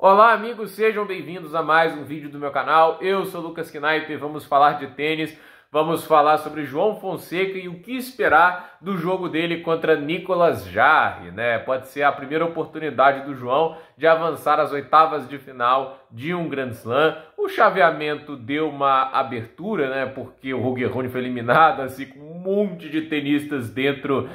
Olá amigos, sejam bem-vindos a mais um vídeo do meu canal. Eu sou Lucas Knipe e vamos falar de tênis, vamos falar sobre João Fonseca e o que esperar do jogo dele contra Nicolas Jarry, né? Pode ser a primeira oportunidade do João de avançar às oitavas de final de um Grand Slam. O chaveamento deu uma abertura, né? Porque o Holger Rune foi eliminado, assim, com um monte de tenistas dentro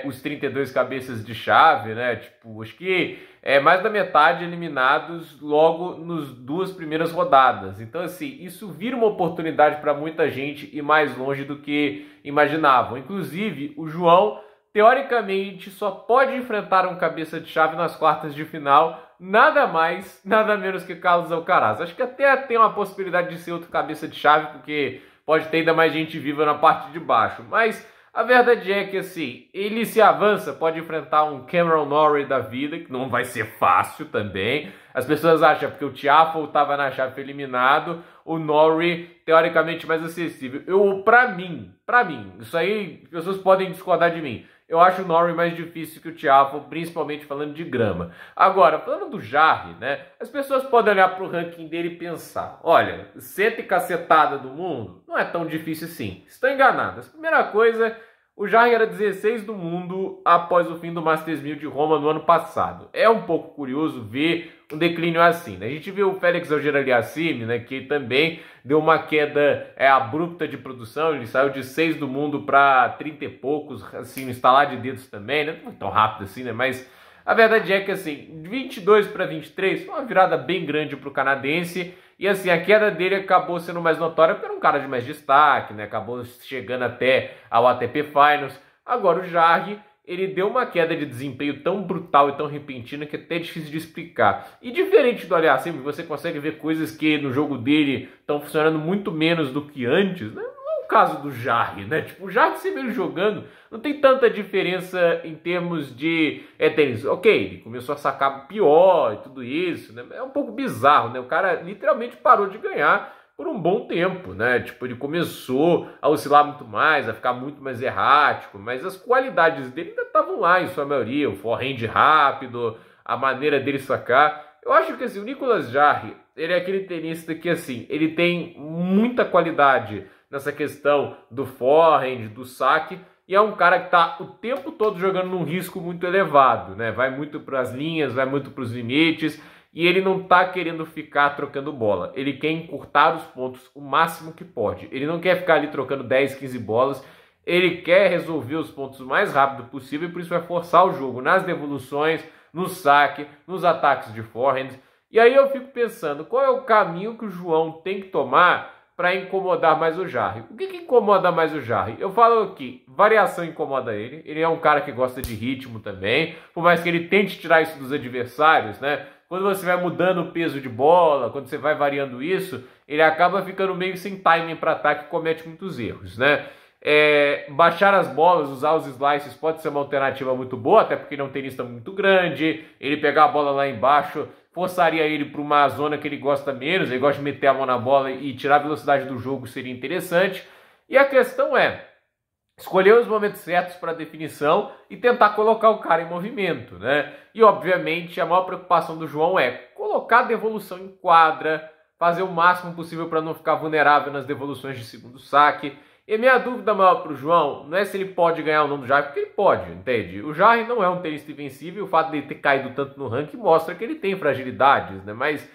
os 32 cabeças de chave, né? Tipo, acho que mais da metade eliminados logo nas duas primeiras rodadas. Então, assim, isso vira uma oportunidade para muita gente ir mais longe do que imaginavam. Inclusive, o João, teoricamente, só pode enfrentar um cabeça de chave nas quartas de final, nada mais, nada menos que Carlos Alcaraz. Acho que até tem uma possibilidade de ser outro cabeça de chave, porque pode ter ainda mais gente viva na parte de baixo. Mas a verdade é que, assim, ele se avança, pode enfrentar um Cameron Norrie da vida, que não vai ser fácil também. As pessoas acham porque o Tiafoe estava na chave, foi eliminado, o Norrie, teoricamente, mais acessível. Pra mim, isso aí, as pessoas podem discordar de mim. Eu acho o Norrie mais difícil que o Tiafoe, principalmente falando de grama. Agora, falando do Jarry, né? As pessoas podem olhar para o ranking dele e pensar: olha, senta e cacetada do mundo não é tão difícil assim. Estão enganadas. Primeira coisa, o Jarry era 16 do mundo após o fim do Masters 1000 de Roma no ano passado. É um pouco curioso ver um declínio assim, né? A gente viu o Félix Auger-Aliassime, né, que também deu uma queda abrupta de produção. Ele saiu de 6 do mundo para 30 e poucos, assim, no estalar de dedos também, né? Não tão rápido assim, né? Mas a verdade é que, assim, de 22 para 23 foi uma virada bem grande para o canadense. E, assim, a queda dele acabou sendo mais notória porque era um cara de mais destaque, né? Acabou chegando até ao ATP Finals. Agora o Jarry, ele deu uma queda de desempenho tão brutal e tão repentina que é até difícil de explicar. E diferente do Aliassime, você consegue ver coisas que no jogo dele estão funcionando muito menos do que antes, né? Não é o caso do Jarry, né? Tipo, o Jarry, você vê ele jogando, não tem tanta diferença em termos de tênis. Ok, ele começou a sacar pior e tudo isso, né? É um pouco bizarro, né? O cara literalmente parou de ganhar por um bom tempo, né? Tipo, ele começou a oscilar muito mais, a ficar muito mais errático, mas as qualidades dele ainda estavam lá em sua maioria, o forehand rápido, a maneira dele sacar. Eu acho que, assim, o Nicolas Jarry, ele é aquele tenista que, assim, ele tem muita qualidade nessa questão do forehand, do saque, e é um cara que está o tempo todo jogando num risco muito elevado, né? Vai muito para as linhas, vai muito para os limites, e ele não está querendo ficar trocando bola. Ele quer encurtar os pontos o máximo que pode. Ele não quer ficar ali trocando 10, 15 bolas. Ele quer resolver os pontos o mais rápido possível e por isso vai forçar o jogo nas devoluções, no saque, nos ataques de forehand. E aí eu fico pensando, qual é o caminho que o João tem que tomar para incomodar mais o Jarry? O que incomoda mais o Jarry? Eu falo aqui, variação incomoda ele. Ele é um cara que gosta de ritmo também. Por mais que ele tente tirar isso dos adversários, né? Quando você vai mudando o peso de bola, quando você vai variando isso, ele acaba ficando meio sem timing para ataque e comete muitos erros, né? Baixar as bolas, usar os slices pode ser uma alternativa muito boa, até porque ele é um tenista muito grande. Ele pegar a bola lá embaixo forçaria ele para uma zona que ele gosta menos. Ele gosta de meter a mão na bola e tirar a velocidade do jogo, seria interessante. E a questão é escolher os momentos certos para definição e tentar colocar o cara em movimento, né? E, obviamente, a maior preocupação do João é colocar a devolução em quadra, fazer o máximo possível para não ficar vulnerável nas devoluções de segundo saque. E a minha dúvida maior para o João não é se ele pode ganhar ou não do Jarry, porque ele pode, entende? O Jarry não é um tenista invencível, o fato de ele ter caído tanto no ranking mostra que ele tem fragilidades, né? Mas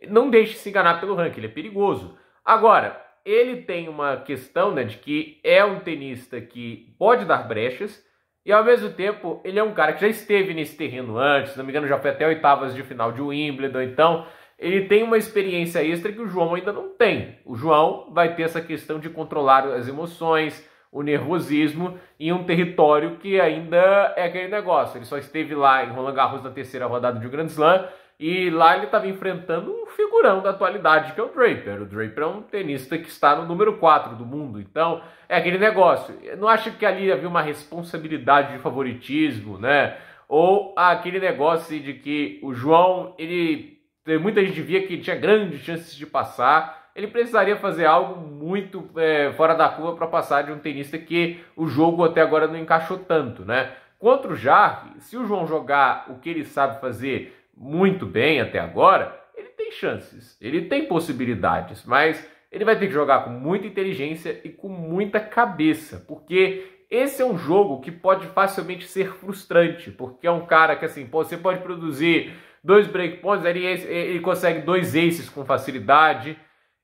não deixe se enganar pelo ranking, ele é perigoso. Agora, ele tem uma questão, né, de que é um tenista que pode dar brechas e, ao mesmo tempo, ele é um cara que já esteve nesse terreno antes, se não me engano, já foi até oitavas de final de Wimbledon. Então, ele tem uma experiência extra que o João ainda não tem. O João vai ter essa questão de controlar as emoções, o nervosismo em um território que ainda é aquele negócio. Ele só esteve lá em Roland Garros na terceira rodada de um Grand Slam, e lá ele estava enfrentando um figurão da atualidade, que é o Draper. O Draper é um tenista que está no número 4 do mundo. Então, é aquele negócio. Eu não acho que ali havia uma responsabilidade de favoritismo, né? Ou aquele negócio de que o João, muita gente via que ele tinha grandes chances de passar. Ele precisaria fazer algo muito fora da curva para passar de um tenista que o jogo até agora não encaixou tanto, né? Contra o Jarry, se o João jogar o que ele sabe fazer, muito bem até agora, ele tem chances, ele tem possibilidades, mas ele vai ter que jogar com muita inteligência e com muita cabeça, porque esse é um jogo que pode facilmente ser frustrante, porque é um cara que, assim, você pode produzir 2 breakpoints, ele consegue 2 aces com facilidade.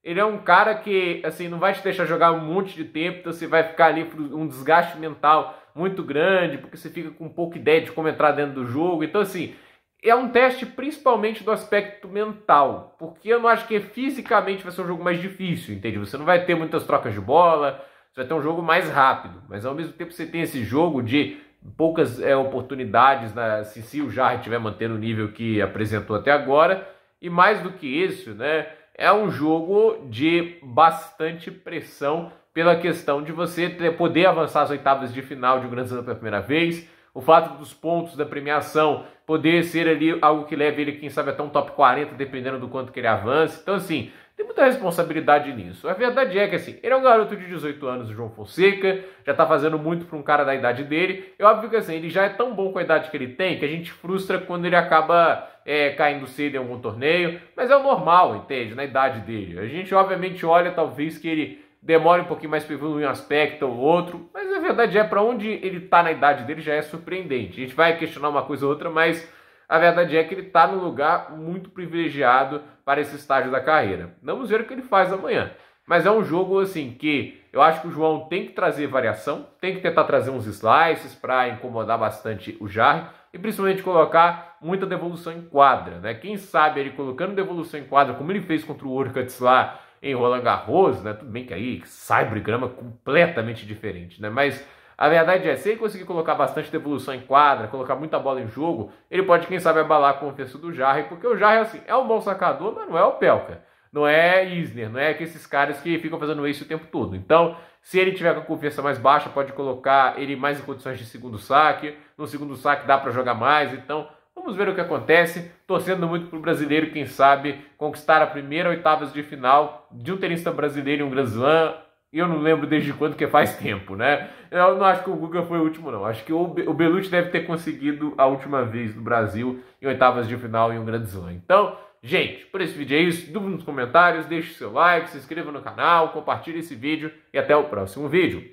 Ele é um cara que, assim, não vai te deixar jogar um monte de tempo, então você vai ficar ali um desgaste mental muito grande, porque você fica com pouca ideia de como entrar dentro do jogo. Então, assim, é um teste principalmente do aspecto mental, porque eu não acho que fisicamente vai ser um jogo mais difícil, entende? Você não vai ter muitas trocas de bola, você vai ter um jogo mais rápido, mas ao mesmo tempo você tem esse jogo de poucas oportunidades, né, se o Jarry estiver mantendo o nível que apresentou até agora, e mais do que isso, né, é um jogo de bastante pressão pela questão de você poder avançar às oitavas de final de um Grand Slam pela primeira vez, o fato dos pontos da premiação poder ser ali algo que leve ele, quem sabe, até um top 40, dependendo do quanto que ele avança. Então, assim, tem muita responsabilidade nisso. A verdade é que, assim, ele é um garoto de 18 anos, o João Fonseca, já tá fazendo muito para um cara da idade dele. É óbvio que, assim, ele já é tão bom com a idade que ele tem, que a gente frustra quando ele acaba caindo cedo em algum torneio, mas é o normal, entende? Na idade dele. A gente, obviamente, olha, talvez, que ele demore um pouquinho mais para evoluir um aspecto ou outro, mas a verdade é, para onde ele tá na idade dele já é surpreendente. A gente vai questionar uma coisa ou outra, mas a verdade é que ele está num lugar muito privilegiado para esse estágio da carreira. Vamos ver o que ele faz amanhã. Mas é um jogo, assim, que eu acho que o João tem que trazer variação, tem que tentar trazer uns slices para incomodar bastante o Jarry e principalmente colocar muita devolução em quadra, né? Quem sabe ele colocando devolução em quadra, como ele fez contra o Urkats lá em Roland Garros, né? Tudo bem que aí Cybergrama completamente diferente, né? Mas a verdade é, se ele conseguir colocar bastante devolução em quadra, colocar muita bola em jogo, ele pode, quem sabe, abalar a confiança do Jarry, porque o Jarry, assim, é um bom sacador, mas não é o Pelka. Não é Isner, não é que esses caras que ficam fazendo isso o tempo todo. Então, se ele tiver com a confiança mais baixa, pode colocar ele mais em condições de segundo saque. No segundo saque dá para jogar mais. Então, vamos ver o que acontece. Torcendo muito para o brasileiro, quem sabe, conquistar a primeira oitavas de final de um tenista brasileiro em um Grand Slam. Eu não lembro desde quando, que faz tempo, né? Eu não acho que o Guga foi o último, não. Acho que o Belucci deve ter conseguido a última vez no Brasil em oitavas de final em um Grand Slam. Então, gente, por esse vídeo é isso. Dúvida nos comentários, deixe seu like, se inscreva no canal, compartilhe esse vídeo e até o próximo vídeo.